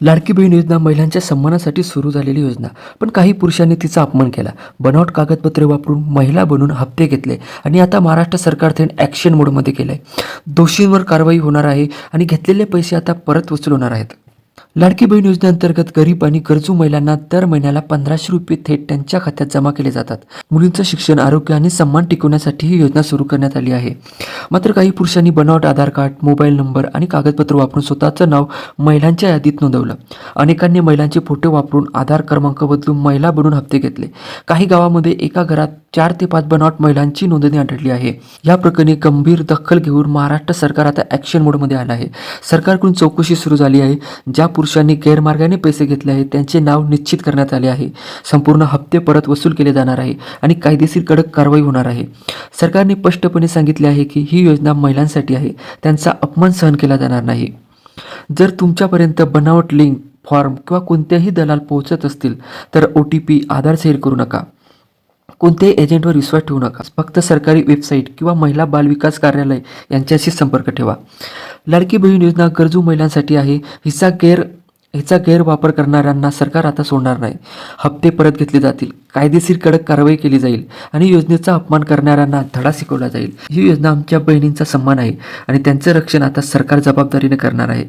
लाडकी बहीण योजना महिलांच्या सन्मानासाठी सुरू झालेली योजना, पण काही पुरुषांनी तिचा अपमान केला. बनावट कागदपत्रे वापरून महिला बनून हप्ते घेतले आणि आता महाराष्ट्र सरकार थेट ॲक्शन मोडमध्ये केलंय. दोषींवर कारवाई होणार आहे आणि घेतलेले पैसे आता परत वसूल होणार आहेत. लाडकी बहीण योजनेअंतर्गत गरीब आणि गरजू महिलांना दर महिन्याला 1500 रुपये थेट त्यांच्या खात्यात जमा केले जातात. मुलींचं शिक्षण, आरोग्य आणि सन्मान टिकवण्यासाठी ही योजना सुरू करण्यात आली आहे. मात्र काही पुरुषांनी बनावट आधार कार्ड, मोबाईल नंबर आणि कागदपत्र वापरून स्वतःचं नाव महिलांच्या यादीत नोंदवलं. अनेकांनी महिलांचे फोटो वापरून आधार क्रमांक बदलून महिला बनून हप्ते घेतले. काही गावामध्ये एका घरात 4 ते 5 बनावट महिलांची नोंदणी आढळली आहे. या प्रकरणी गंभीर दखल घेऊन महाराष्ट्र सरकार आता ॲक्शन मोडमध्ये आलं आहे. सरकारकडून चौकशी सुरू झाली आहे. ज्या पुरुषांनी गैरमार्गाने पैसे घेतले आहेत त्यांचे नाव निश्चित करण्यात आले आहे. संपूर्ण हप्ते परत वसूल केले जाणार आहे आणि कायदेशीर कडक कारवाई होणार आहे. सरकारने स्पष्टपणे सांगितले आहे की ही योजना महिलांसाठी आहे. त्यांचा अपमान सहन केला जाणार नाही. जर तुमच्यापर्यंत बनावट लिंक, फॉर्म किंवा कोणत्याही दलाल पोहोचत असतील तर OTP, आधार शेअर करू नका. कोणत्याही एजंटवर विश्वास ठेवू नका. फक्त सरकारी वेबसाईट किंवा महिला बाल विकास कार्यालय यांच्याशी संपर्क ठेवा. लाडकी बहीण योजना गरजू महिलांसाठी आहे. हिचा गैरवापर करणाऱ्यांना सरकार आता सोडणार नाही. हप्ते परत घेतले जातील, कायदेशीर कडक कारवाई केली जाईल आणि योजनेचा अपमान करणाऱ्यांना धडा शिकवला जाईल. ही योजना आमच्या बहिणींचा सन्मान आहे आणि त्यांचं रक्षण आता सरकार जबाबदारीने करणार आहे.